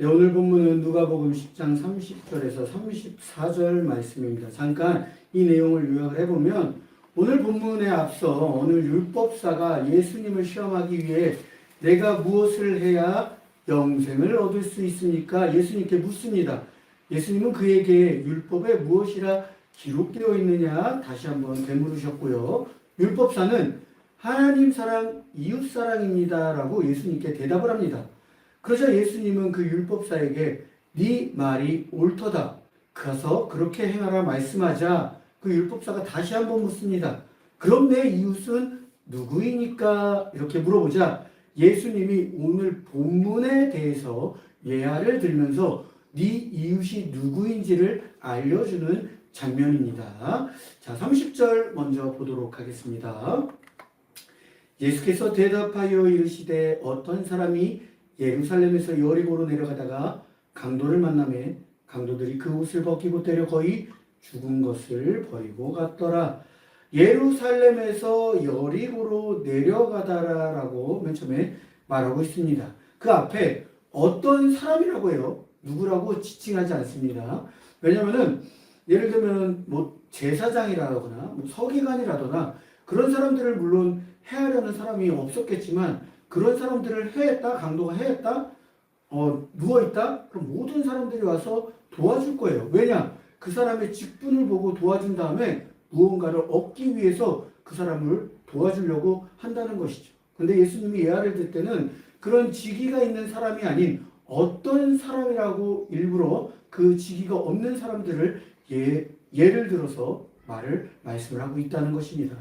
네, 오늘 본문은 누가복음 10장 30절에서 34절 말씀입니다. 잠깐 이 내용을 요약을 해보면 오늘 본문에 앞서 오늘 율법사가 예수님을 시험하기 위해 내가 무엇을 해야 영생을 얻을 수 있습니까? 예수님께 묻습니다. 예수님은 그에게 율법에 무엇이라 기록되어 있느냐 다시 한번 되물으셨고요. 율법사는 하나님 사랑, 이웃 사랑입니다 라고 예수님께 대답을 합니다. 그러자 예수님은 그 율법사에게 네 말이 옳도다. 가서 그렇게 행하라 말씀하자 그 율법사가 다시 한번 묻습니다. 그럼 내 이웃은 누구이니까? 이렇게 물어보자 예수님이 오늘 본문에 대해서 예화를 들면서 네 이웃이 누구인지를 알려주는 장면입니다. 자, 30절 먼저 보도록 하겠습니다. 예수께서 대답하여 이르시되 어떤 사람이 예루살렘에서 여리고로 내려가다가 강도를 만나매 강도들이 그 옷을 벗기고 때려 거의 죽은 것을 버리고 갔더라. 예루살렘에서 여리고로 내려가다라고 맨 처음에 말하고 있습니다. 그 앞에 어떤 사람이라고 해요. 누구라고 지칭하지 않습니다. 왜냐하면 예를 들면 뭐 제사장이라거나 뭐 서기관이라거나 그런 사람들을 물론 해하려는 사람이 없었겠지만 그런 사람들을 해했다, 강도가 해했다, 누워있다, 그럼 모든 사람들이 와서 도와줄 거예요. 왜냐? 그 사람의 직분을 보고 도와준 다음에 무언가를 얻기 위해서 그 사람을 도와주려고 한다는 것이죠. 근데 예수님이 예화를 들 때는 그런 직위가 있는 사람이 아닌 어떤 사람이라고 일부러 그 직위가 없는 사람들을 예를 들어서 말씀을 하고 있다는 것입니다.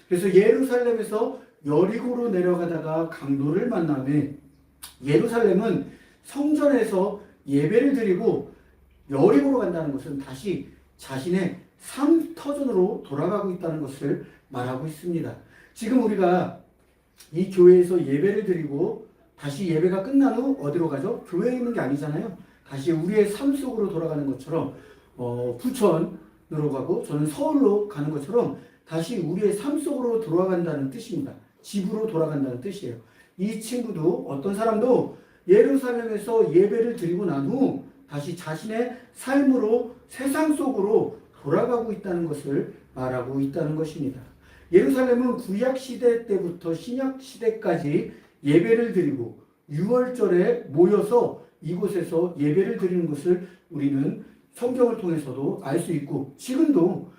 그래서 예루살렘에서 여리고로 내려가다가 강도를 만나매 예루살렘은 성전에서 예배를 드리고 여리고로 간다는 것은 다시 자신의 삶 터전으로 돌아가고 있다는 것을 말하고 있습니다. 지금 우리가 이 교회에서 예배를 드리고 다시 예배가 끝난 후 어디로 가죠? 교회에 있는 게 아니잖아요. 다시 우리의 삶 속으로 돌아가는 것처럼 부천으로 가고 저는 서울로 가는 것처럼 다시 우리의 삶 속으로 돌아간다는 뜻입니다. 집으로 돌아간다는 뜻이에요. 이 친구도 어떤 사람도 예루살렘에서 예배를 드리고 난 후 다시 자신의 삶으로 세상 속으로 돌아가고 있다는 것을 말하고 있다는 것입니다. 예루살렘은 구약시대 때부터 신약시대까지 예배를 드리고 6월절에 모여서 이곳에서 예배를 드리는 것을 우리는 성경을 통해서도 알 수 있고 지금도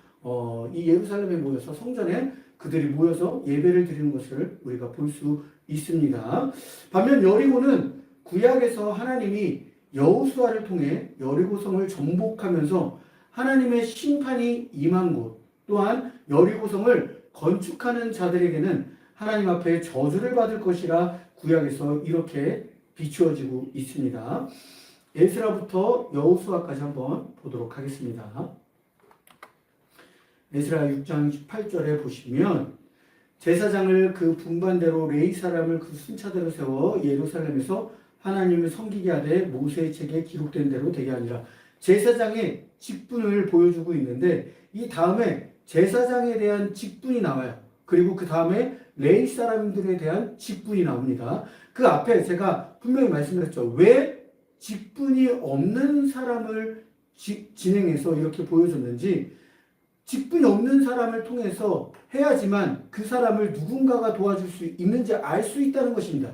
이 예루살렘에 모여서 성전에 그들이 모여서 예배를 드리는 것을 우리가 볼 수 있습니다. 반면 여리고는 구약에서 하나님이 여호수아를 통해 여리고성을 정복하면서 하나님의 심판이 임한 곳, 또한 여리고성을 건축하는 자들에게는 하나님 앞에 저주를 받을 것이라 구약에서 이렇게 비추어지고 있습니다. 에스라부터 여호수아까지 한번 보도록 하겠습니다. 에스라 6장 18절에 보시면 제사장을 그 분반대로 레위 사람을 그 순차대로 세워 예루살렘에서 하나님을 섬기게 하되 모세의 책에 기록된 대로 되게 하니라. 제사장의 직분을 보여주고 있는데 이 다음에 제사장에 대한 직분이 나와요. 그리고 그 다음에 레위 사람들에 대한 직분이 나옵니다. 그 앞에 제가 분명히 말씀드렸죠. 왜 직분이 없는 사람을 진행해서 이렇게 보여줬는지 직분이 없는 사람을 통해서 해야지만 그 사람을 누군가가 도와줄 수 있는지 알 수 있다는 것입니다.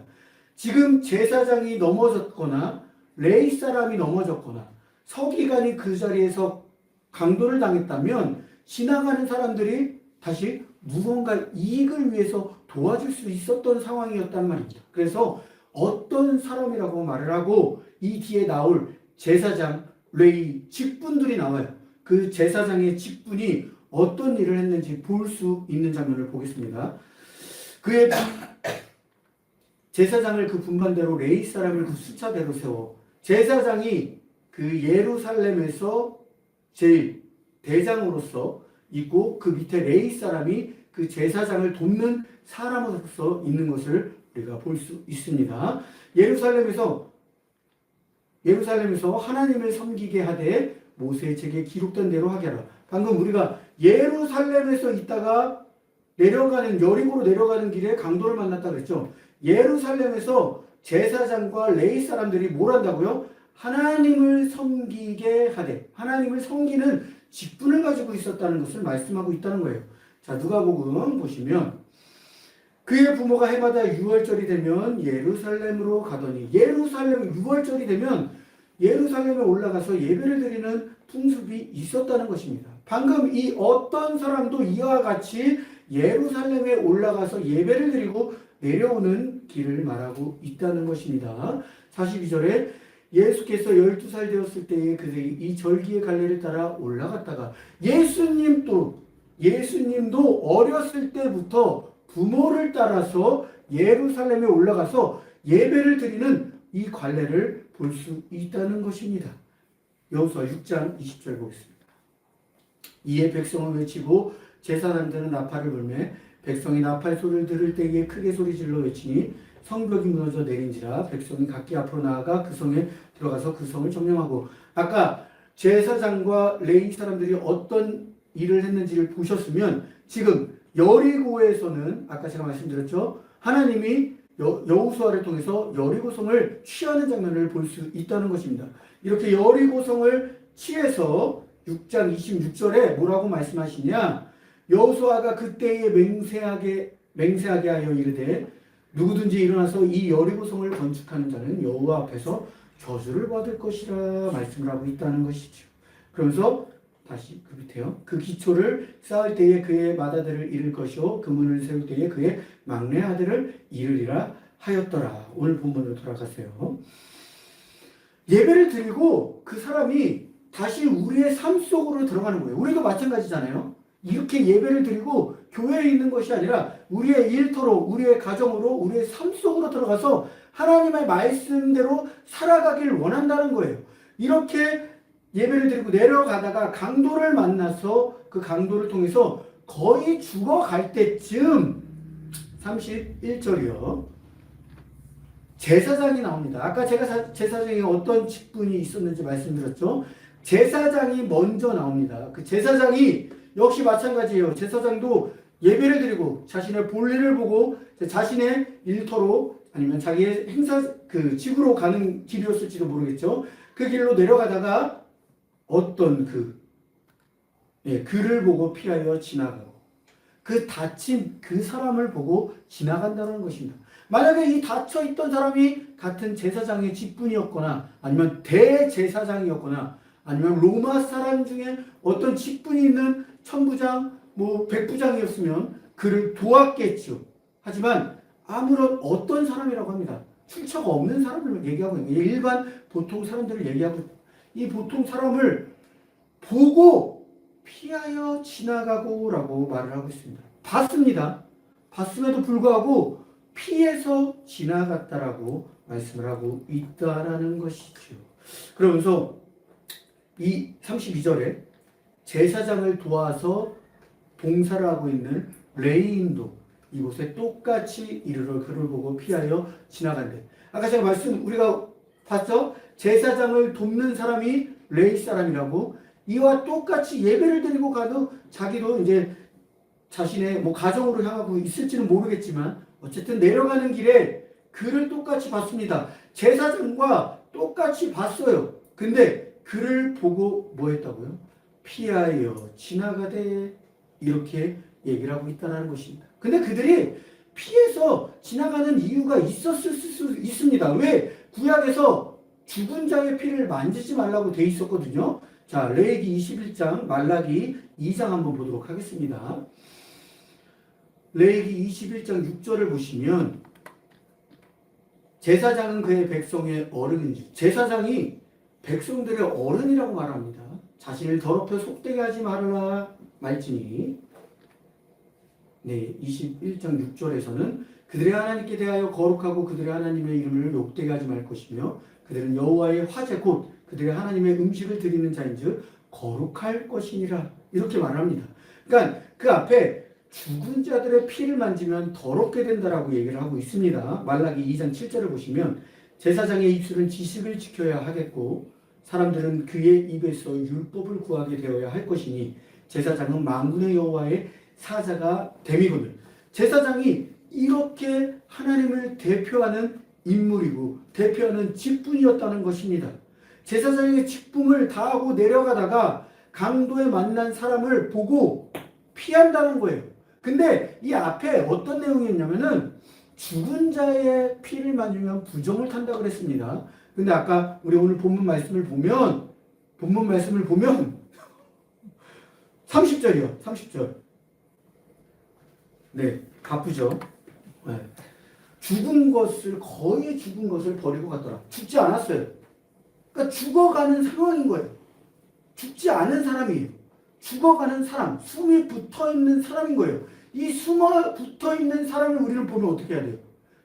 지금 제사장이 넘어졌거나 레위 사람이 넘어졌거나 서기관이 그 자리에서 강도를 당했다면 지나가는 사람들이 다시 무언가 이익을 위해서 도와줄 수 있었던 상황이었단 말입니다. 그래서 어떤 사람이라고 말을 하고 이 뒤에 나올 제사장, 레위, 직분들이 나와요. 그 제사장의 직분이 어떤 일을 했는지 볼 수 있는 장면을 보겠습니다. 그의 제사장을 그 분반대로 레위 사람을 그 수차대로 세워 제사장이 그 예루살렘에서 제일 대장으로서 있고 그 밑에 레위 사람이 그 제사장을 돕는 사람으로서 있는 것을 우리가 볼 수 있습니다. 예루살렘에서 하나님을 섬기게 하되 모세의 책에 기록된 대로 하게 하라. 방금 우리가 예루살렘에서 있다가 여리고로 내려가는 길에 강도를 만났다 그랬죠. 예루살렘에서 제사장과 레위 사람들이 뭘 한다고요? 하나님을 섬기게 하되, 하나님을 섬기는 직분을 가지고 있었다는 것을 말씀하고 있다는 거예요. 자, 누가복음 보시면 그의 부모가 해마다 6월절이 되면 예루살렘으로 가더니, 예루살렘 6월절이 되면 예루살렘에 올라가서 예배를 드리는 풍습이 있었다는 것입니다. 방금 이 어떤 사람도 이와 같이 예루살렘에 올라가서 예배를 드리고 내려오는 길을 말하고 있다는 것입니다. 42절에 예수께서 12살 되었을 때에 그들이 이 절기의 갈래를 따라 올라갔다가, 예수님도 어렸을 때부터 부모를 따라서 예루살렘에 올라가서 예배를 드리는 이 관례를 볼 수 있다는 것입니다. 여호수아 6장 20절 보겠습니다. 이에 백성을 외치고 제사장들은 나팔을 불매 백성이 나팔 소리를 들을 때에 크게 소리질러 외치니 성벽이 무너져 내린지라. 백성이 각기 앞으로 나아가 그 성에 들어가서 그 성을 점령하고. 아까 제사장과 레위 사람들이 어떤 일을 했는지를 보셨으면, 지금 여리고에서는 아까 제가 말씀드렸죠, 하나님이 여호수아를 통해서 여리고성을 취하는 장면을 볼 수 있다는 것입니다. 이렇게 여리고성을 취해서 6장 26절에 뭐라고 말씀하시냐, 여호수아가 그때에 맹세하게 하여 이르되 누구든지 일어나서 이 여리고성을 건축하는 자는 여호와 앞에서 저주를 받을 것이라 말씀을 하고 있다는 것이죠. 그러면서 다시 그 밑에요. 그 기초를 쌓을 때에 그의 맏아들을 이룰 것이요 그 문을 세울 때에 그의 막내 아들을 이루리라 하였더라. 오늘 본문으로 돌아가세요. 예배를 드리고 그 사람이 다시 우리의 삶 속으로 들어가는 거예요. 우리도 마찬가지잖아요. 이렇게 예배를 드리고 교회에 있는 것이 아니라 우리의 일터로, 우리의 가정으로, 우리의 삶 속으로 들어가서 하나님의 말씀대로 살아가길 원한다는 거예요. 이렇게 예배를 드리고 내려가다가 강도를 만나서 그 강도를 통해서 거의 죽어갈 때쯤 31절이요. 제사장이 나옵니다. 아까 제가 제사장이 어떤 직분이 있었는지 말씀드렸죠. 제사장이 먼저 나옵니다. 그 제사장이 역시 마찬가지예요. 제사장도 예배를 드리고 자신의 볼일을 보고 자신의 일터로 아니면 자기의 행사 그 집으로 가는 길이었을지도 모르겠죠. 그 길로 내려가다가 어떤 그를 보고 피하여 지나가고 그 다친 그 사람을 보고 지나간다는 것입니다. 만약에 이 닫혀있던 사람이 같은 제사장의 직분이었거나 아니면 대제사장이었거나 아니면 로마 사람 중에 어떤 직분이 있는 천부장, 백부장이었으면 그를 도왔겠죠. 하지만 아무런 어떤 사람이라고 합니다. 출처가 없는 사람을 얘기하고 있는 거예요. 일반 보통 사람들을 얘기하고 이 보통 사람을 보고 피하여 지나가고 라고 말을 하고 있습니다. 봤습니다. 봤음에도 불구하고 피해서 지나갔다라고 말씀을 하고 있다라는 것이죠. 그러면서 이 32절에 제사장을 도와서 봉사를 하고 있는 레위인도 이곳에 똑같이 이르러 그를 보고 피하여 지나간대. 아까 제가 우리가 봤죠? 제사장을 돕는 사람이 레위 사람이라고. 이와 똑같이 예배를 드리고 가도 자기도 이제 자신의 가정으로 향하고 있을지는 모르겠지만 어쨌든 내려가는 길에 그를 똑같이 봤습니다. 제사장과 똑같이 봤어요. 근데 그를 보고 뭐 했다고요? 피하여 지나가되 이렇게 얘기를 하고 있다는 것입니다. 근데 그들이 피해서 지나가는 이유가 있었을 수 있습니다. 왜? 구약에서 죽은 자의 피를 만지지 말라고 돼 있었거든요. 자, 레위기 21장, 말라기 2장 한번 보도록 하겠습니다. 레위기 21장 6절을 보시면 제사장은 그의 백성의 어른인지, 제사장이 백성들의 어른이라고 말합니다. 자신을 더럽혀 속되게 하지 말라 말지니. 네, 21장 6절에서는 그들의 하나님께 대하여 거룩하고 그들의 하나님의 이름을 욕되게 하지 말 것이며 그들은 여호와의 화제 곧 그들의 하나님의 음식을 드리는 자인즉 거룩할 것이니라 이렇게 말합니다. 그러니까 그 앞에 죽은 자들의 피를 만지면 더럽게 된다라고 얘기를 하고 있습니다. 말라기 2장 7절을 보시면 제사장의 입술은 지식을 지켜야 하겠고 사람들은 그의 입에서 율법을 구하게 되어야 할 것이니 제사장은 만군의 여호와의 사자가 됨이거든. 제사장이 이렇게 하나님을 대표하는 인물이고 대표하는 직분이었다는 것입니다. 제사장의 직분을 다하고 내려가다가 강도에 만난 사람을 보고 피한다는 거예요. 근데 이 앞에 어떤 내용이었냐면은 죽은 자의 피를 만지면 부정을 탄다 그랬습니다. 근데 아까 우리 오늘 본문 말씀을 보면 30절이요. 30절. 네, 바쁘죠. 네. 거의 죽은 것을 버리고 갔더라. 죽지 않았어요. 그러니까 죽어가는 상황인 거예요. 죽지 않은 사람이에요. 죽어가는 사람, 숨이 붙어있는 사람인 거예요. 이 숨어 붙어있는 사람을 우리는 보면 어떻게 해야 돼요?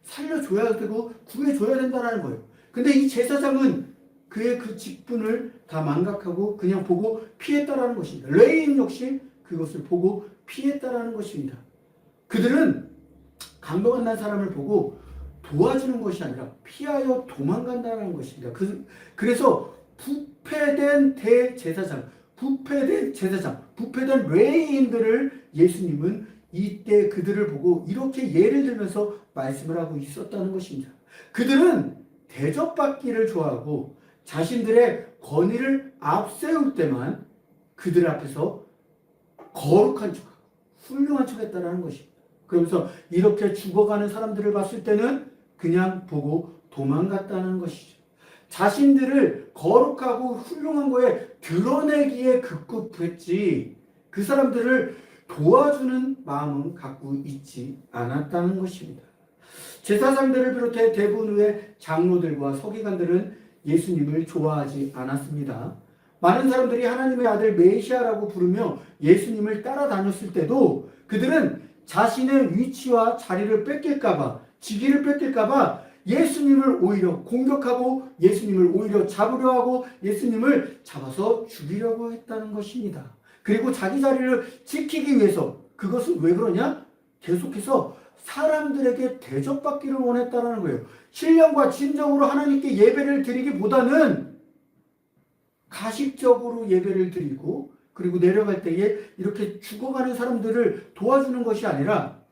살려줘야 되고 구해줘야 된다는 거예요. 근데 이 제사장은 그의 그 직분을 다 망각하고 그냥 보고 피했다라는 것입니다. 레위인 역시 그것을 보고 피했다라는 것입니다. 그들은 강도 만난 사람을 보고 도와주는 것이 아니라 피하여 도망간다는 것입니다. 그래서 부패된 부패된 레위인들을 예수님은 이때 그들을 보고 이렇게 예를 들면서 말씀을 하고 있었다는 것입니다. 그들은 대접받기를 좋아하고 자신들의 권위를 앞세울 때만 그들 앞에서 거룩한 척하고 훌륭한 척했다라는 것입니다. 그러면서 이렇게 죽어가는 사람들을 봤을 때는 그냥 보고 도망갔다는 것이죠. 자신들을 거룩하고 훌륭한 거에 드러내기에 급급했지 그 사람들을 도와주는 마음은 갖고 있지 않았다는 것입니다. 제사장들을 비롯해 대부분의 장로들과 서기관들은 예수님을 좋아하지 않았습니다. 많은 사람들이 하나님의 아들 메시아라고 부르며 예수님을 따라다녔을 때도 그들은 자신의 위치와 자리를 뺏길까봐, 직위를 뺏길까봐 예수님을 오히려 공격하고 예수님을 오히려 잡으려 하고 예수님을 잡아서 죽이려고 했다는 것입니다. 그리고 자기 자리를 지키기 위해서 그것은 왜 그러냐? 계속해서 사람들에게 대접받기를 원했다는 거예요. 신령과 진정으로 하나님께 예배를 드리기보다는 가식적으로 예배를 드리고 그리고 내려갈 때에 이렇게 죽어가는 사람들을 도와주는 것이 아니라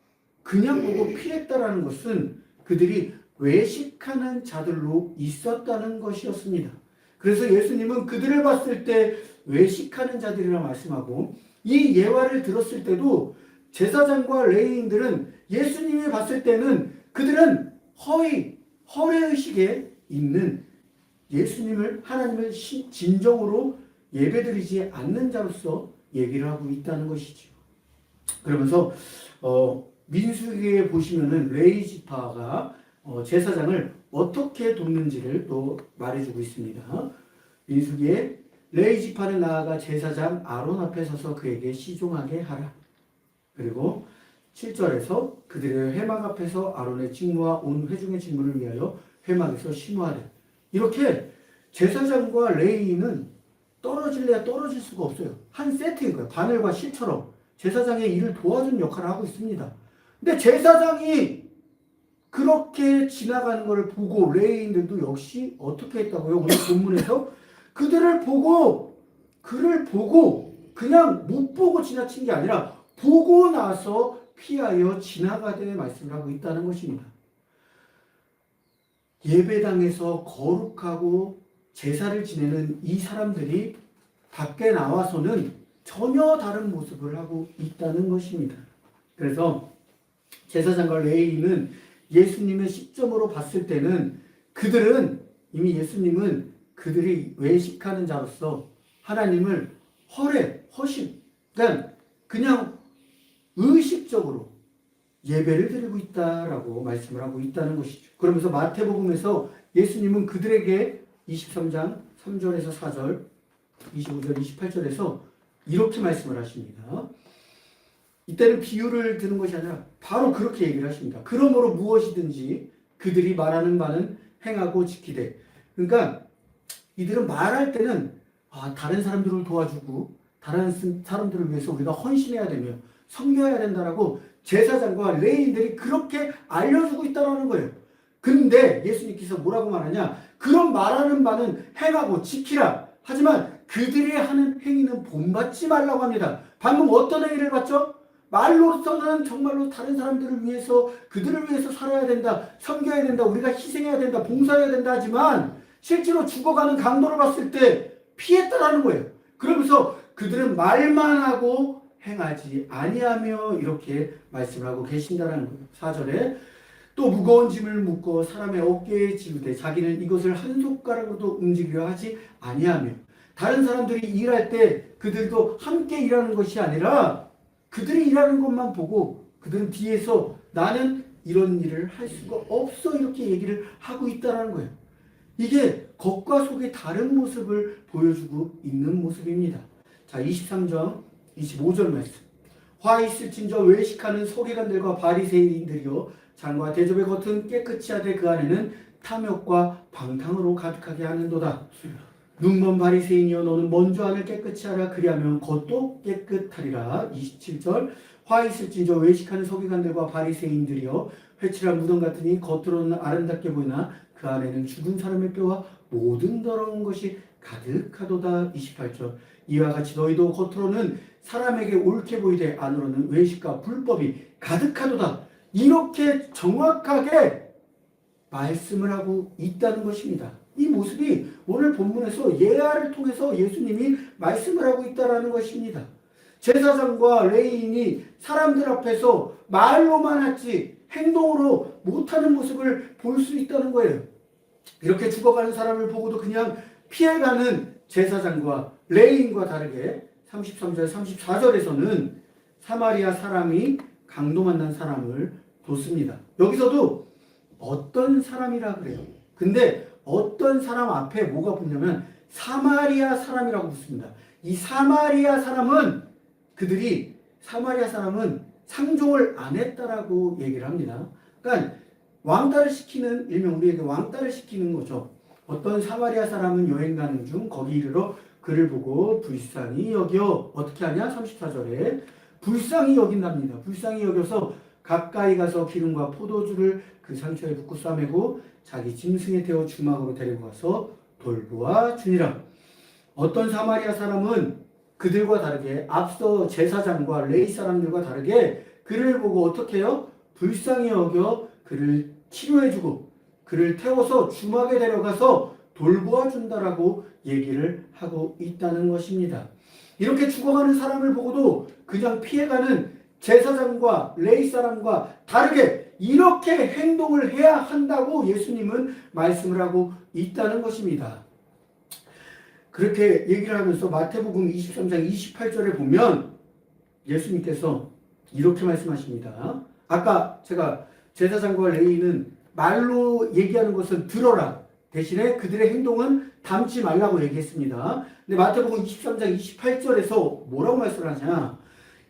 그냥 보고 피했다라는 것은 그들이 외식하는 자들로 있었다는 것이었습니다. 그래서 예수님은 그들을 봤을 때 외식하는 자들이라 말씀하고 이 예화를 들었을 때도 제사장과 레위인들은 예수님이 봤을 때는 그들은 허례의식에 있는 예수님을 하나님을 진정으로 예배드리지 않는 자로서 얘기를 하고 있다는 것이죠. 그러면서 민수기에 보시면은 레위 지파가 제사장을 어떻게 돕는지를 또 말해주고 있습니다. 민수기에 레위 지파는 나아가 제사장 아론 앞에 서서 그에게 시종하게 하라. 그리고 7절에서 그들의 회막 앞에서 아론의 직무와 온 회중의 직무를 위하여 회막에서 심호하되. 이렇게 제사장과 레위인은 떨어질래야 떨어질 수가 없어요. 한 세트인 거예요. 바늘과 실처럼 제사장의 일을 도와주는 역할을 하고 있습니다. 근데 제사장이 그렇게 지나가는 것을 보고 레위인들도 역시 어떻게 했다고요? 오늘 본문에서 그를 보고 그냥 못 보고 지나친 게 아니라 보고 나서 피하여 지나가되 말씀을 하고 있다는 것입니다. 예배당에서 거룩하고 제사를 지내는 이 사람들이 밖에 나와서는 전혀 다른 모습을 하고 있다는 것입니다. 그래서 제사장과 레위인은 예수님의 시점으로 봤을 때는 이미 예수님은 그들이 외식하는 자로서 하나님을 그냥 의식적으로 예배를 드리고 있다라고 말씀을 하고 있다는 것이죠. 그러면서 마태복음에서 예수님은 그들에게 23장 3절에서 4절, 25절, 28절에서 이렇게 말씀을 하십니다. 이때는 비유를 드는 것이 아니라 바로 그렇게 얘기를 하십니다. 그러므로 무엇이든지 그들이 말하는 바는 행하고 지키되. 그러니까 이들은 말할 때는 다른 사람들을 도와주고 다른 사람들을 위해서 우리가 헌신해야 되며 섬겨야 된다라고 제사장과 레위인들이 그렇게 알려주고 있다는 거예요. 근데 예수님께서 뭐라고 말하냐? 그런 말하는 바는 행하고 지키라. 하지만 그들이 하는 행위는 본받지 말라고 합니다. 방금 어떤 행위를 봤죠? 말로서는 정말로 다른 사람들을 위해서 그들을 위해서 살아야 된다. 섬겨야 된다. 우리가 희생해야 된다. 봉사해야 된다. 하지만 실제로 죽어가는 강도를 봤을 때 피했다라는 거예요. 그러면서 그들은 말만 하고 행하지 아니하며 이렇게 말씀을 하고 계신다라는 거예요. 4절에 또 무거운 짐을 묶어 사람의 어깨에 지우되 자기는 이것을 한 손가락으로도 움직이려 하지 아니하며, 다른 사람들이 일할 때 그들도 함께 일하는 것이 아니라 그들이 일하는 것만 보고 그들은 뒤에서 나는 이런 일을 할 수가 없어 이렇게 얘기를 하고 있다는 거예요. 이게 겉과 속의 다른 모습을 보여주고 있는 모습입니다. 자, 23절 25절 말씀. 화 있을진저 외식하는 서기관들과 바리새인들이여 장과 대접의 겉은 깨끗이 하되 그 안에는 탐욕과 방탕으로 가득하게 하는도다. 눈먼 바리새인이여 너는 먼저 안을 깨끗이 하라 그리하면 겉도 깨끗하리라. 27절 화 있을진저 외식하는 서기관들과 바리새인들이여 회칠한 무덤 같으니 겉으로는 아름답게 보이나 그 안에는 죽은 사람의 뼈와 모든 더러운 것이 가득하도다. 28절 이와 같이 너희도 겉으로는 사람에게 옳게 보이되 안으로는 외식과 불법이 가득하도다. 이렇게 정확하게 말씀을 하고 있다는 것입니다. 이 모습이 오늘 본문에서 예화를 통해서 예수님이 말씀을 하고 있다는 것입니다. 제사장과 레위인이 사람들 앞에서 말로만 하지 행동으로 못하는 모습을 볼 수 있다는 거예요. 이렇게 죽어가는 사람을 보고도 그냥 피해가는 제사장과 레위인과 다르게 33절, 34절에서는 사마리아 사람이 강도 만난 사람을 돕습니다. 여기서도 어떤 사람이라 그래요. 근데 어떤 사람 앞에 뭐가 붙냐면 사마리아 사람이라고 붙습니다. 이 사마리아 사람은 사마리아 사람은 상종을 안 했다라고 얘기를 합니다. 그러니까 왕따를 시키는, 일명 우리에게 왕따를 시키는 거죠. 어떤 사마리아 사람은 여행 가는 중 거기 이르러 그를 보고 불쌍히 여겨 어떻게 하냐? 34절에 불쌍히 여긴답니다. 불쌍히 여겨서 가까이 가서 기름과 포도주를 그 상처에 붓고 싸매고 자기 짐승에 태워 주막으로 데리고 가서 돌보아 주니라. 어떤 사마리아 사람은 그들과 다르게 앞서 제사장과 레위 사람들과 다르게 그를 보고 어떻게 해요? 불쌍히 여겨 그를 치료해주고 그를 태워서 주막에 데려가서 돌보아 준다라고 얘기를 하고 있다는 것입니다. 이렇게 죽어가는 사람을 보고도 그냥 피해가는 제사장과 레위 사람과 다르게 이렇게 행동을 해야 한다고 예수님은 말씀을 하고 있다는 것입니다. 그렇게 얘기를 하면서 마태복음 23장 28절에 보면 예수님께서 이렇게 말씀하십니다. 아까 제가 제사장과 레위인은 말로 얘기하는 것은 들어라. 대신에 그들의 행동은 담지 말라고 얘기했습니다. 근데 마태복음 23장 28절에서 뭐라고 말씀을 하냐?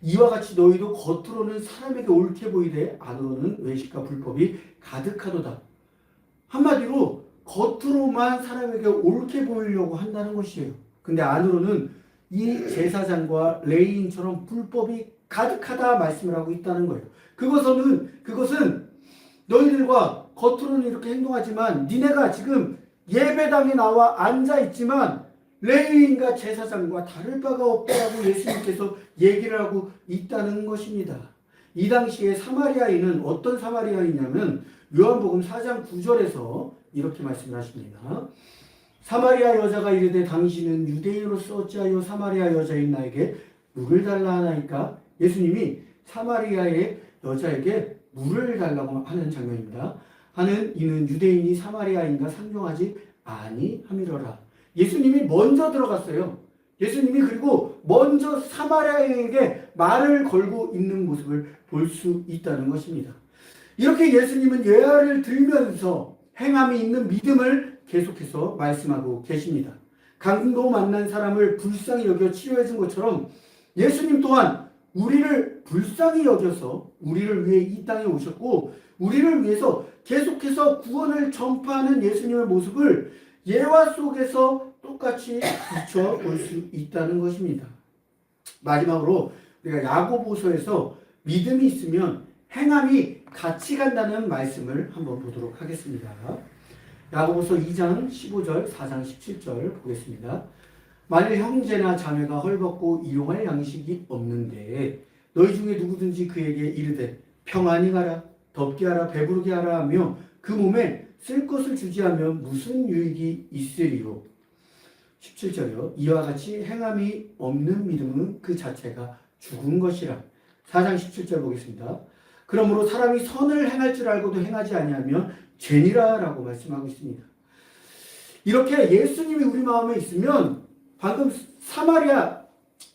이와 같이 너희도 겉으로는 사람에게 옳게 보이되 안으로는 외식과 불법이 가득하도다. 한마디로 겉으로만 사람에게 옳게 보이려고 한다는 것이에요. 근데 안으로는 이 제사장과 레위인처럼 불법이 가득하다 말씀을 하고 있다는 거예요. 그것은 너희들과 겉으로는 이렇게 행동하지만 니네가 지금 예배당에 나와 앉아있지만 레위인과 제사장과 다를 바가 없다라고 예수님께서 얘기를 하고 있다는 것입니다. 이 당시에 사마리아인은 어떤 사마리아인이냐면 요한복음 4장 9절에서 이렇게 말씀을 하십니다. 사마리아 여자가 이르되 당신은 유대인으로서 어찌하여 사마리아 여자인 나에게 물을 달라 하나이까? 예수님이 사마리아의 여자에게 물을 달라고 하는 장면입니다. 하는 이는 유대인이 사마리아인과 상종하지 아니함이로라. 예수님이 먼저 들어갔어요. 예수님이 그리고 먼저 사마리아인에게 말을 걸고 있는 모습을 볼 수 있다는 것입니다. 이렇게 예수님은 예화를 들면서 행함이 있는 믿음을 계속해서 말씀하고 계십니다. 강도 만난 사람을 불쌍히 여겨 치료해 준 것처럼 예수님 또한 우리를 불쌍히 여겨서 우리를 위해 이 땅에 오셨고 우리를 위해서 계속해서 구원을 전파하는 예수님의 모습을 예화 속에서 똑같이 비춰볼 수 있다는 것입니다. 마지막으로 우리가 야고보서에서 믿음이 있으면 행함이 같이 간다는 말씀을 한번 보도록 하겠습니다. 야고보서 2장 15절, 4장 17절 보겠습니다. 만일 형제나 자매가 헐벗고 일용할 양식이 없는데 너희 중에 누구든지 그에게 이르되 평안히 가라, 덥게 하라, 배부르게 하라 하며 그 몸에 쓸 것을 주지 않으면 무슨 유익이 있으리요. 17절이요. 이와 같이 행함이 없는 믿음은 그 자체가 죽은 것이라. 4장 17절 보겠습니다. 그러므로 사람이 선을 행할 줄 알고도 행하지 아니하면 죄니라 라고 말씀하고 있습니다. 이렇게 예수님이 우리 마음에 있으면 방금 사마리아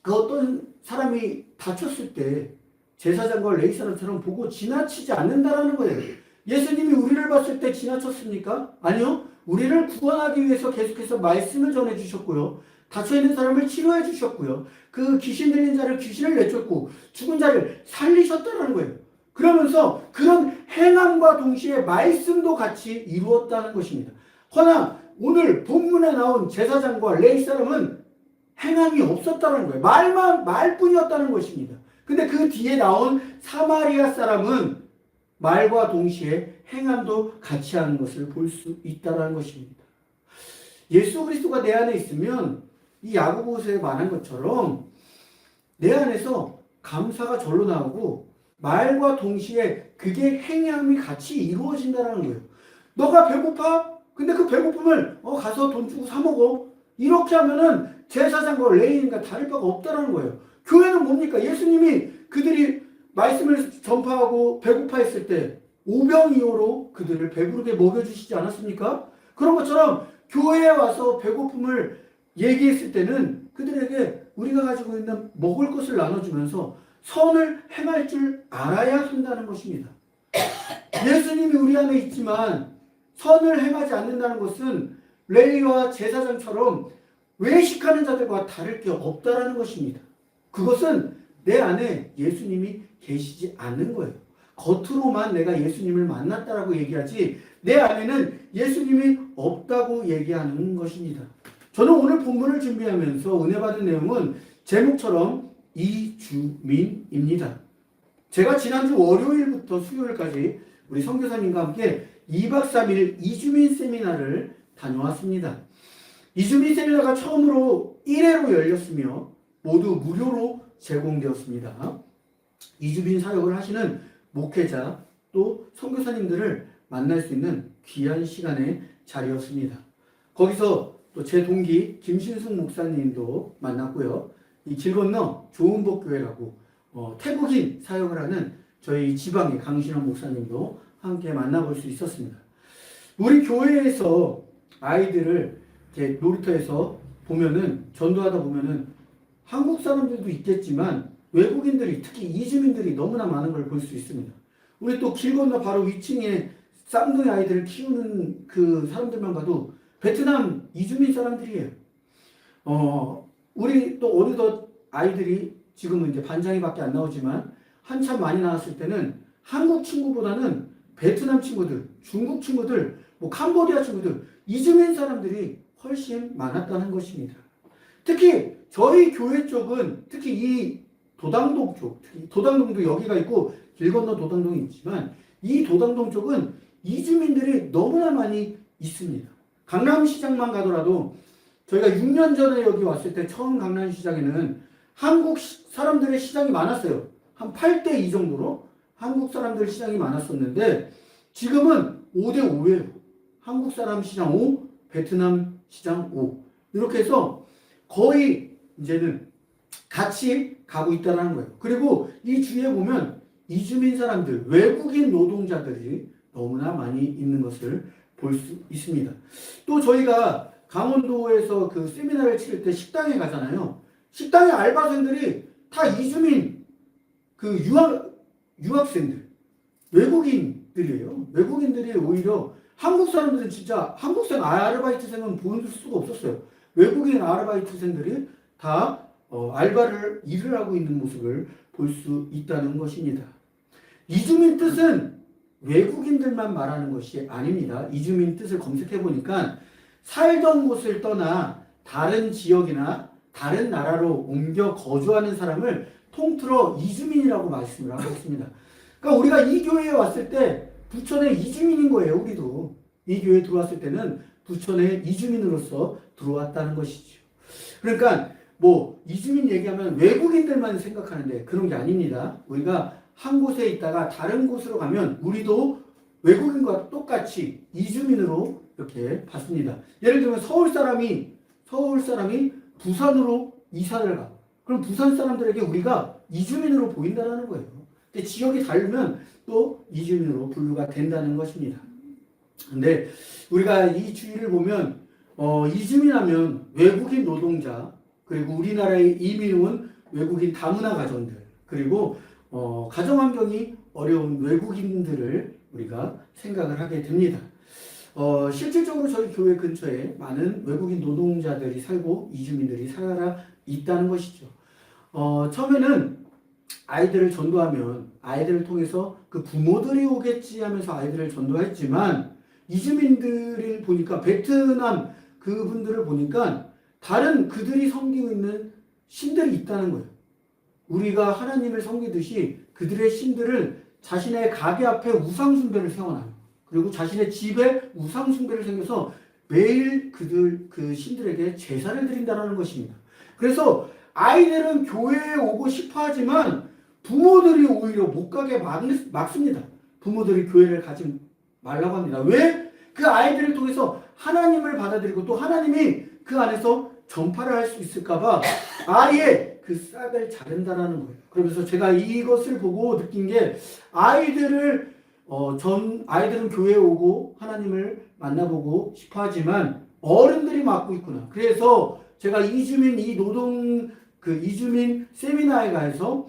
그 어떤 사람이 다쳤을 때 제사장과 레위 사람처럼 보고 지나치지 않는다라는 거예요. 예수님이 우리를 봤을 때 지나쳤습니까? 아니요. 우리를 구원하기 위해서 계속해서 말씀을 전해주셨고요. 다쳐있는 사람을 치료해 주셨고요. 그 귀신 들린 자를 귀신을 내쫓고 죽은 자를 살리셨다는 거예요. 그러면서 그런 행함과 동시에 말씀도 같이 이루었다는 것입니다. 허나 오늘 본문에 나온 제사장과 레위 사람은 행함이 없었다는 거예요. 말뿐이었다는 것입니다. 근데 그 뒤에 나온 사마리아 사람은 말과 동시에 행함도 같이 하는 것을 볼 수 있다는 것입니다. 예수 그리스도가 내 안에 있으면 이 야고보서에 말한 것처럼 내 안에서 감사가 절로 나오고 말과 동시에 그게 행함이 같이 이루어진다는 거예요. 너가 배고파? 근데 그 배고픔을 가서 돈 주고 사 먹어. 이렇게 하면은 제사장과 레위인과 다를 바가 없다는 거예요. 교회는 뭡니까? 예수님이 그들이 말씀을 전파하고 배고파 했을 때 오병이어로 그들을 배부르게 먹여주시지 않았습니까? 그런 것처럼 교회에 와서 배고픔을 얘기했을 때는 그들에게 우리가 가지고 있는 먹을 것을 나눠주면서 선을 행할 줄 알아야 한다는 것입니다. 예수님이 우리 안에 있지만 선을 행하지 않는다는 것은 레위와 제사장처럼 외식하는 자들과 다를 게 없다라는 것입니다. 그것은 내 안에 예수님이 계시지 않는 거예요. 겉으로만 내가 예수님을 만났다라고 얘기하지 내 안에는 예수님이 없다고 얘기하는 것입니다. 저는 오늘 본문을 준비하면서 은혜 받은 내용은 제목처럼 이주민입니다. 제가 지난주 월요일부터 수요일까지 우리 선교사님과 함께 2박 3일 이주민 세미나를 다녀왔습니다. 이주민 세미나가 처음으로 1회로 열렸으며 모두 무료로 제공되었습니다. 이주민 사역을 하시는 목회자 또 선교사님들을 만날 수 있는 귀한 시간의 자리였습니다. 거기서 또 제 동기 김신숙 목사님도 만났고요. 이 길 건너 좋은복교회라고 태국인 사역을 하는 저희 지방의 강신원 목사님도 함께 만나볼 수 있었습니다. 우리 교회에서 아이들을 이렇게 놀이터에서 보면은 전도하다 보면은 한국 사람들도 있겠지만 외국인들이 특히 이주민들이 너무나 많은 걸 볼 수 있습니다. 우리 또 길 건너 바로 위층에 쌍둥이 아이들을 키우는 그 사람들만 봐도 베트남 이주민 사람들이에요. 우리 또 어느덧 아이들이 지금은 이제 반장이밖에 안 나오지만 한참 많이 나왔을 때는 한국 친구보다는 베트남 친구들, 중국 친구들, 뭐 캄보디아 친구들, 이주민 사람들이 훨씬 많았다는 것입니다. 특히 저희 교회 쪽은 특히 이 도당동 쪽, 특히 도당동도 여기가 있고 길 건너 도당동이 있지만 이 도당동 쪽은 이주민들이 너무나 많이 있습니다. 강남시장만 가더라도 저희가 6년 전에 여기 왔을 때 처음 강남시장에는 한국 사람들의 시장이 많았어요. 한 8대2 정도로 한국 사람들 시장이 많았었는데 지금은 5대5예요. 한국 사람 시장 5, 베트남 시장 5. 이렇게 해서 거의 이제는 같이 가고 있다는 거예요. 그리고 이 주위에 보면 이주민 사람들, 외국인 노동자들이 너무나 많이 있는 것을 볼 수 있습니다. 또 저희가 강원도에서 그 세미나를 치를 때 식당에 가잖아요. 식당의 알바생들이 다 이주민 그 유학생들, 외국인들이에요. 외국인들이 오히려 한국 사람들은 진짜 한국생 아르바이트생은 볼 수가 없었어요. 외국인 아르바이트생들이 다 일을 하고 있는 모습을 볼 수 있다는 것입니다. 이주민 뜻은 외국인들만 말하는 것이 아닙니다. 이주민 뜻을 검색해 보니까 살던 곳을 떠나 다른 지역이나 다른 나라로 옮겨 거주하는 사람을 통틀어 이주민이라고 말씀을 하고 있습니다. 그러니까 우리가 이 교회에 왔을 때 부천의 이주민인 거예요. 우리도 이 교회에 들어왔을 때는 부천의 이주민으로서 들어왔다는 것이죠. 그러니까 뭐 이주민 얘기하면 외국인들만 생각하는데 그런 게 아닙니다. 우리가 한 곳에 있다가 다른 곳으로 가면 우리도 외국인과 똑같이 이주민으로 이렇게 봤습니다. 예를 들면 서울 사람이 부산으로 이사를 가. 그럼 부산 사람들에게 우리가 이주민으로 보인다는 거예요. 근데 지역이 다르면 또 이주민으로 분류가 된다는 것입니다. 근데 우리가 이 주의를 보면 이주민하면 외국인 노동자, 그리고 우리나라에 이민 온 외국인 다문화 가정들, 그리고 가정 환경이 어려운 외국인들을 우리가 생각을 하게 됩니다. 실질적으로 저희 교회 근처에 많은 외국인 노동자들이 살고 이주민들이 살아 있다는 것이죠. 처음에는 아이들을 전도하면 아이들을 통해서 그 부모들이 오겠지 하면서 아이들을 전도했지만 이주민들을 보니까 베트남 그분들을 보니까 다른 그들이 섬기고 있는 신들이 있다는 거예요. 우리가 하나님을 섬기듯이 그들의 신들을 자신의 가게 앞에 우상숭배를 세워놔요. 그리고 자신의 집에 우상숭배를 생겨서 매일 그 신들에게 제사를 드린다는 것입니다. 그래서 아이들은 교회에 오고 싶어 하지만 부모들이 오히려 못 가게 막습니다. 부모들이 교회를 가지 말라고 합니다. 왜? 그 아이들을 통해서 하나님을 받아들이고 또 하나님이 그 안에서 전파를 할 수 있을까봐 아예 그 싹을 자른다는 거예요. 그러면서 제가 이것을 보고 느낀 게 아이들은 교회에 오고 하나님을 만나보고 싶어 하지만 어른들이 막고 있구나. 그래서 제가 이주민 세미나에 가서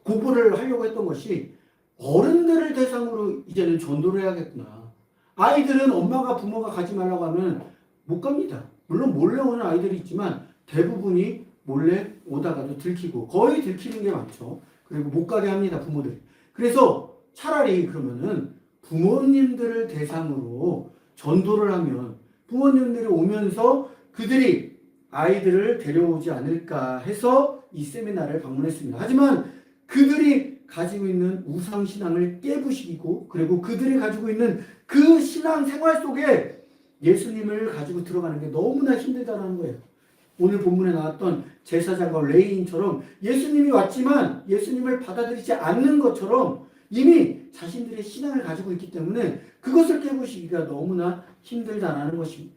공부를 하려고 했던 것이 어른들을 대상으로 이제는 전도를 해야겠구나. 아이들은 엄마가 부모가 가지 말라고 하면 못 갑니다. 물론 몰래 오는 아이들이 있지만 대부분이 몰래 오다가도 들키고 거의 들키는 게 많죠. 그리고 못 가게 합니다, 부모들이. 그래서 차라리 그러면은 부모님들을 대상으로 전도를 하면 부모님들이 오면서 그들이 아이들을 데려오지 않을까 해서 이 세미나를 방문했습니다. 하지만 그들이 가지고 있는 우상신앙을 깨부시고 그리고 그들이 가지고 있는 그 신앙 생활 속에 예수님을 가지고 들어가는 게 너무나 힘들다는 거예요. 오늘 본문에 나왔던 제사장과 레위인처럼 예수님이 왔지만 예수님을 받아들이지 않는 것처럼 이미 자신들의 신앙을 가지고 있기 때문에 그것을 깨부시기가 너무나 힘들다는 것입니다.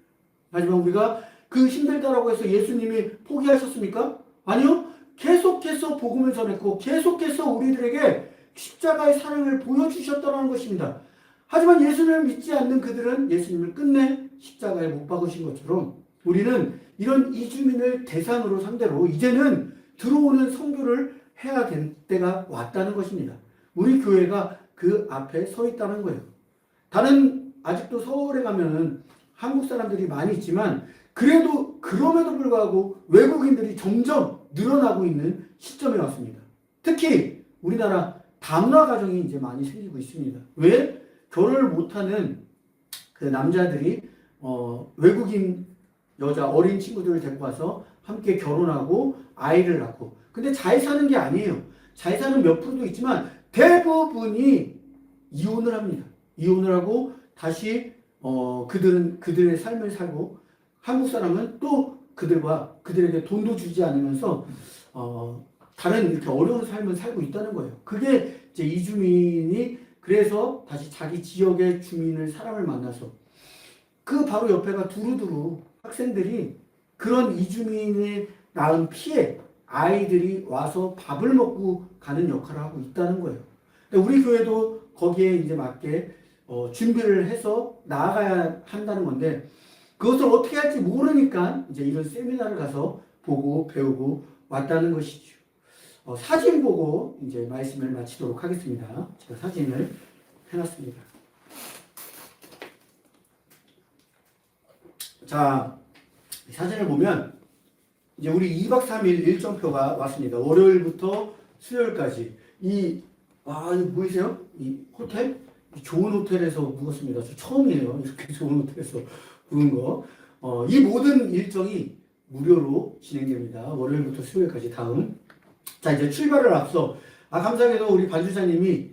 하지만 우리가 그 힘들다라고 해서 예수님이 포기하셨습니까? 아니요. 계속해서 복음을 전했고 계속해서 우리들에게 십자가의 사랑을 보여주셨다는 것입니다. 하지만 예수님을 믿지 않는 그들은 예수님을 끝내 십자가에 못 박으신 것처럼 우리는 이런 이주민을 대상으로 상대로 이제는 들어오는 선교를 해야 될 때가 왔다는 것입니다. 우리 교회가 그 앞에 서 있다는 거예요. 아직도 서울에 가면은 한국 사람들이 많이 있지만 그럼에도 불구하고 외국인들이 점점 늘어나고 있는 시점에 왔습니다. 특히 우리나라 다문화 가정이 이제 많이 생기고 있습니다. 왜? 결혼을 못하는 그 남자들이 외국인 여자 어린 친구들을 데리고 와서 함께 결혼하고 아이를 낳고, 근데 잘 사는 게 아니에요. 잘 사는 몇 프로도 있지만 대부분이 이혼을 합니다. 이혼을 하고 다시 그들의 삶을 살고, 한국 사람은 또 그들에게 돈도 주지 않으면서 다른 이렇게 어려운 삶을 살고 있다는 거예요. 그게 이제 이주민이 그래서 다시 자기 지역의 사람을 만나서 그 바로 옆에가 두루두루 학생들이 그런 이주민이 낳은 피해 아이들이 와서 밥을 먹고 가는 역할을 하고 있다는 거예요. 우리 교회도 거기에 이제 맞게 준비를 해서 나아가야 한다는 건데 그것을 어떻게 할지 모르니까 이제 이런 세미나를 가서 보고 배우고 왔다는 것이죠. 사진 보고 이제 말씀을 마치도록 하겠습니다. 제가 사진을 해놨습니다. 자, 사진을 보면 이제 우리 2박 3일 일정표가 왔습니다. 월요일부터 수요일까지. 이거 보이세요? 이 호텔? 좋은 호텔에서 묵었습니다. 저 처음이에요. 이렇게 좋은 호텔에서 묵은 거. 이 모든 일정이 무료로 진행됩니다. 월요일부터 수요일까지 다음. 자, 이제 출발을 앞서, 감사하게도 우리 반주자님이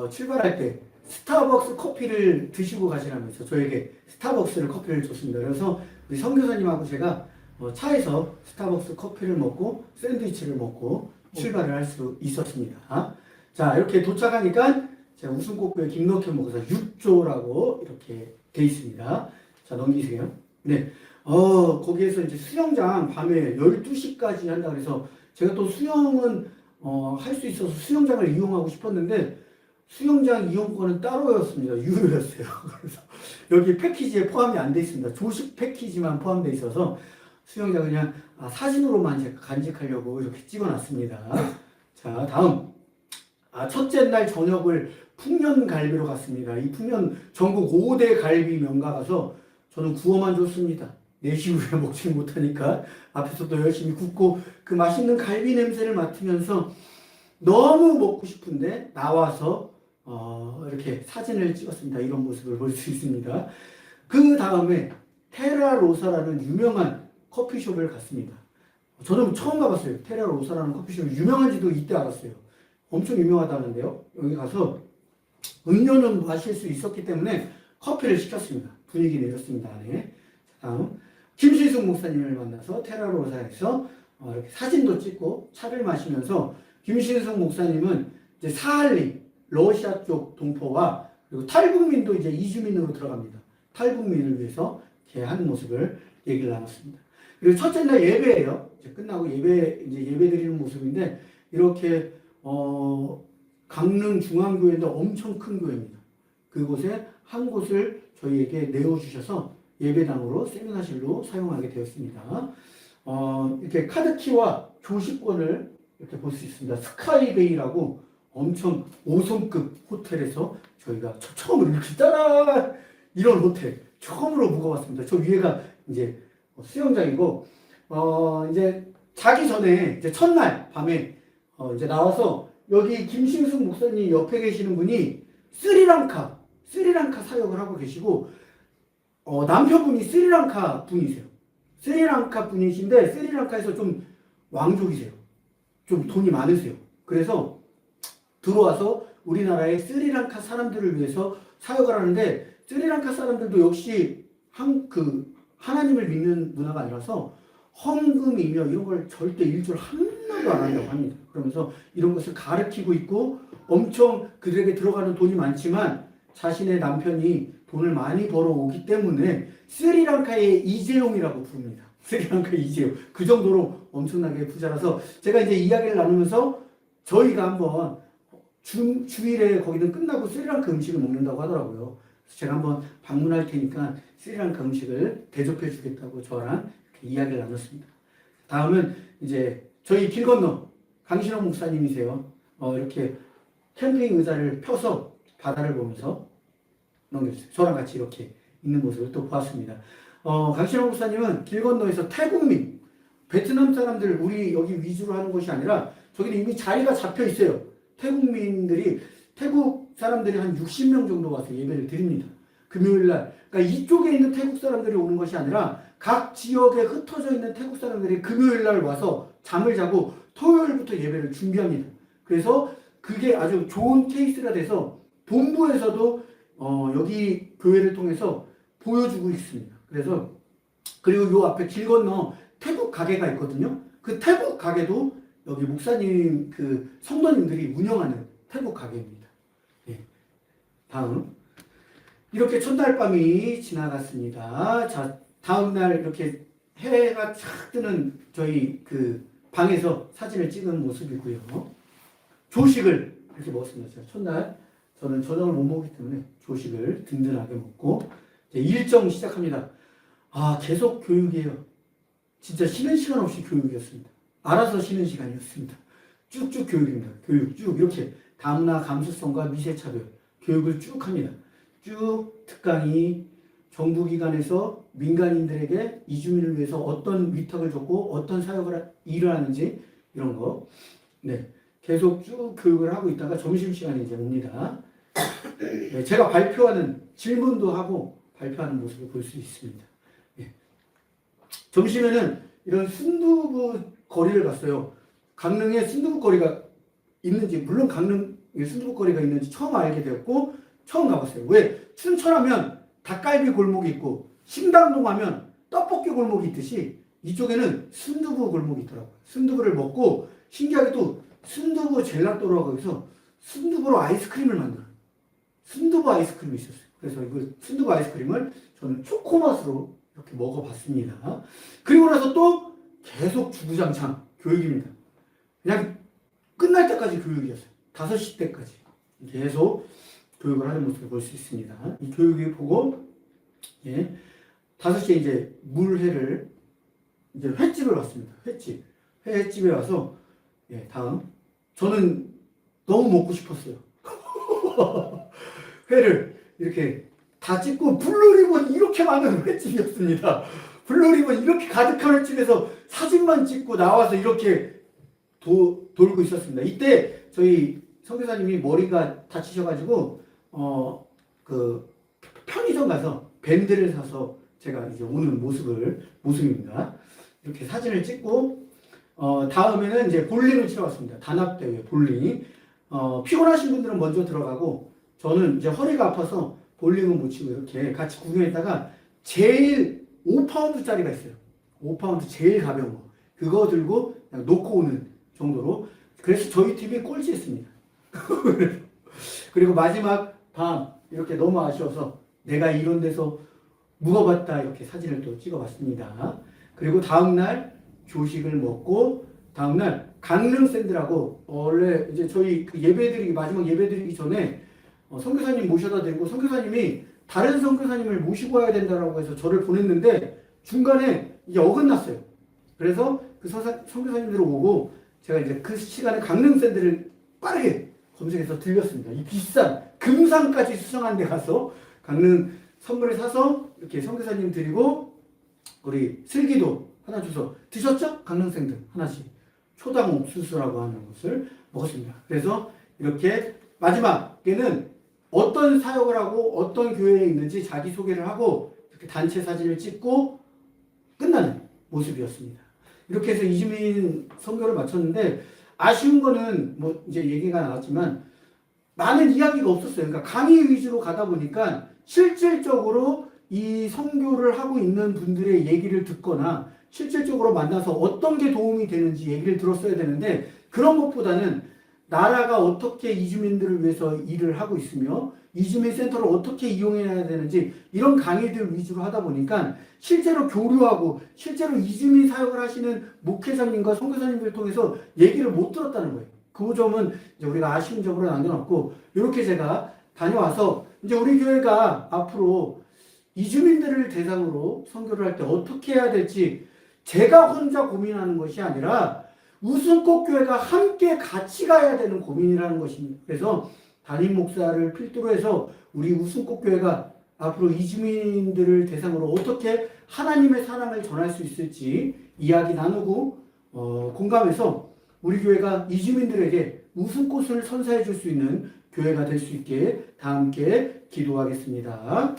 출발할 때 스타벅스 커피를 드시고 가시라면서 저에게 스타벅스를 커피를 줬습니다. 그래서 우리 선교사님하고 제가 차에서 스타벅스 커피를 먹고 샌드위치를 먹고 출발을 할 수 있었습니다. 자, 이렇게 도착하니까 제가 웃음꽃교회 김덕현 목사 6조라고 이렇게 돼 있습니다. 자, 넘기세요. 네. 거기에서 이제 수영장 밤에 12시까지 한다 그래서 제가 또 수영은 할 수 있어서 수영장을 이용하고 싶었는데 수영장 이용권은 따로였습니다. 유료였어요. 그래서 여기 패키지에 포함이 안 돼 있습니다. 조식 패키지만 포함되어 있어서 수영장 그냥 사진으로만 제가 간직하려고 이렇게 찍어놨습니다. 자, 다음. 첫째 날 저녁을 풍년갈비로 갔습니다. 이 풍년 전국 5대 갈비 명가 가서 저는 구워만 줬습니다. 4시 후에 먹지 못하니까 앞에서 또 열심히 굽고 그 맛있는 갈비 냄새를 맡으면서 너무 먹고 싶은데 나와서 이렇게 사진을 찍었습니다. 이런 모습을 볼 수 있습니다. 그 다음에 테라로사라는 유명한 커피숍을 갔습니다. 저는 처음 가봤어요. 테라로사라는 커피숍이 유명한지도 이때 알았어요. 엄청 유명하다는데요. 여기 가서 음료는 마실 수 있었기 때문에 커피를 시켰습니다. 분위기 내렸습니다. 안에. 다음 김신숙 목사님을 만나서 테라로사에서 이렇게 사진도 찍고 차를 마시면서 김신숙 목사님은 이제 사할리 러시아 쪽 동포와 그리고 탈북민도 이제 이주민으로 들어갑니다. 탈북민을 위해서 이렇게 하는 모습을 얘기를 나눴습니다. 그리고 첫째 날 예배예요. 이제 끝나고 예배 드리는 모습인데 이렇게 강릉 중앙교회인데 엄청 큰 교회입니다. 그곳에 한 곳을 저희에게 내어주셔서 예배당으로 세미나실로 사용하게 되었습니다. 이렇게 카드키와 조식권을 이렇게 볼 수 있습니다. 스카이베이라고 엄청 5성급 호텔에서 저희가 처음으로 이렇게 따라 이런 호텔 처음으로 묵어봤습니다. 저 위에가 이제 수영장이고 이제 자기 전에 이제 첫날 밤에 이제 나와서 여기 김신숙 목사님 옆에 계시는 분이 스리랑카 사역을 하고 계시고 남편분이 스리랑카 분이세요. 스리랑카 분이신데 스리랑카에서 좀 왕족이세요. 좀 돈이 많으세요. 그래서 들어와서 우리나라의 스리랑카 사람들을 위해서 사역을 하는데 스리랑카 사람들도 역시 하나님을 믿는 문화가 아니라서 헌금이며 이런 걸 절대 일절 하나도 안 한다고 합니다. 그러면서 이런 것을 가르치고 있고 엄청 그들에게 들어가는 돈이 많지만 자신의 남편이 돈을 많이 벌어오기 때문에 스리랑카의 이재용이라고 부릅니다. 스리랑카의 이재용. 그 정도로 엄청나게 부자라서 제가 이제 이야기를 나누면서 저희가 한번 주일에 거기는 끝나고 스리랑카 음식을 먹는다고 하더라고요. 그래서 제가 한번 방문할 테니까 스리랑카 음식을 대접해 주겠다고 저랑 이야기를 나눴습니다. 다음은 이제 저희 길 건너 강신호 목사님이세요. 이렇게 캠핑 의자를 펴서 바다를 보면서 넘겨주세요. 저랑 같이 이렇게 있는 모습을 또 보았습니다. 강신호 목사님은 길 건너에서 태국민, 베트남 사람들 우리 여기 위주로 하는 것이 아니라 저기는 이미 자리가 잡혀 있어요. 태국 사람들이 한 60명 정도 와서 예배를 드립니다. 금요일날. 그러니까 이쪽에 있는 태국 사람들이 오는 것이 아니라 각 지역에 흩어져 있는 태국 사람들이 금요일날 와서 잠을 자고 토요일부터 예배를 준비합니다. 그래서 그게 아주 좋은 케이스가 돼서 본부에서도 여기 교회를 통해서 보여주고 있습니다. 그래서 그리고 요 앞에 길 건너 태국 가게가 있거든요. 그 태국 가게도 여기 목사님 성도님들이 운영하는 태국 가게입니다. 네. 다음 이렇게 첫날 밤이 지나갔습니다. 자, 다음 날 이렇게 해가 착 뜨는 저희 방에서 사진을 찍은 모습이고요. 조식을 이렇게 먹었습니다. 제가 첫날 저는 저녁을 못 먹기 때문에 조식을 든든하게 먹고 이제 일정 시작합니다. 계속 교육이에요. 진짜 쉬는 시간 없이 교육이었습니다. 알아서 쉬는 시간이었습니다. 쭉쭉 교육입니다. 교육 쭉 이렇게 다문화 감수성과 미세차별 교육을 쭉 합니다. 쭉 특강이 정부기관에서 민간인들에게 이주민을 위해서 어떤 위탁을 줬고 어떤 사역을 일을 하는지 이런 거 네, 계속 쭉 교육을 하고 있다가 점심시간이 이제 옵니다. 네, 제가 발표하는 질문도 하고 발표하는 모습을 볼 수 있습니다. 네. 점심에는 이런 순두부 거리를 갔어요. 강릉에 순두부 거리가 있는지 물론 강릉에 순두부 거리가 있는지 처음 알게 되었고 처음 가봤어요. 왜? 춘천하면 닭갈비 골목이 있고 신당동 하면 떡볶이 골목이 있듯이 이쪽에는 순두부 골목이 있더라고요. 순두부를 먹고 신기하게도 순두부 젤라또라고 해서 순두부로 아이스크림을 만들어요. 순두부 아이스크림이 있었어요. 그래서 그 순두부 아이스크림을 저는 초코맛으로 이렇게 먹어봤습니다. 그리고 나서 또 계속 주구장창 교육입니다. 그냥 끝날 때까지 교육이었어요. 5시 때까지 계속 교육을 하는 모습을 볼 수 있습니다. 이 교육이 보고 5시에 이제 물회를 이제 횟집을 왔습니다. 횟집에 와서 다음 저는 너무 먹고 싶었어요. 회를 이렇게 다 찍고 블루리본 이렇게 많은 횟집이었습니다. 블루리본 이렇게 가득한 횟집에서 사진만 찍고 나와서 이렇게 돌고 있었습니다. 이때 저희 선교사님이 머리가 다치셔가지고 그 편의점 가서 밴드를 사서 제가 이제 오는 모습입니다. 이렇게 사진을 찍고 다음에는 이제 볼링을 치러 왔습니다. 단합대회 볼링. 피곤하신 분들은 먼저 들어가고 저는 이제 허리가 아파서 볼링은 못 치고 이렇게 같이 구경했다가 제일 5파운드짜리가 있어요. 5파운드 제일 가벼운 거. 그거 들고 그냥 놓고 오는 정도로. 그래서 저희 팀이 꼴찌했습니다. 그리고 마지막 밤 이렇게 너무 아쉬워서 내가 이런 데서 묵어봤다 이렇게 사진을 또 찍어봤습니다. 그리고 다음날 조식을 먹고 다음날 강릉 샌드라고 원래 이제 저희 그 마지막 예배드리기 전에 선교사님 모셔다 드리고 선교사님이 다른 선교사님을 모시고 와야 된다라고 해서 저를 보냈는데 중간에 이게 어긋났어요. 그래서 그 선교사님들 오고 제가 이제 그 시간에 강릉 샌드를 빠르게 검색해서 들렸습니다. 이 비싼 금상까지 수상한 데 가서 강릉 선물을 사서 이렇게 선교사님 드리고 우리 슬기도 하나 줘서 드셨죠? 강릉 샌드 하나씩 초당 옥수수라고 하는 것을 먹었습니다. 그래서 이렇게 마지막에는 어떤 사역을 하고 어떤 교회에 있는지 자기소개를 하고 이렇게 단체 사진을 찍고 끝나는 모습이었습니다. 이렇게 해서 이주민 선교를 마쳤는데 아쉬운 거는 뭐 이제 얘기가 나왔지만 많은 이야기가 없었어요. 그러니까 강의 위주로 가다 보니까 실질적으로 이 선교를 하고 있는 분들의 얘기를 듣거나 실질적으로 만나서 어떤 게 도움이 되는지 얘기를 들었어야 되는데 그런 것보다는 나라가 어떻게 이주민들을 위해서 일을 하고 있으며 이주민 센터를 어떻게 이용해야 되는지 이런 강의들 위주로 하다 보니까 실제로 교류하고 실제로 이주민 사역을 하시는 목회자님과 선교사님들 통해서 얘기를 못 들었다는 거예요. 그 점은 이제 우리가 아쉬운 점으로 남겨놨고 이렇게 제가 다녀와서 이제 우리 교회가 앞으로 이주민들을 대상으로 선교를 할 때 어떻게 해야 될지 제가 혼자 고민하는 것이 아니라 우승꽃 교회가 함께 같이 가야 되는 고민이라는 것입니다. 그래서 담임 목사를 필두로 해서 우리 우승꽃 교회가 앞으로 이주민들을 대상으로 어떻게 하나님의 사랑을 전할 수 있을지 이야기 나누고 공감해서 우리 교회가 이주민들에게 우승꽃을 선사해 줄 수 있는 교회가 될 수 있게 다 함께 기도하겠습니다.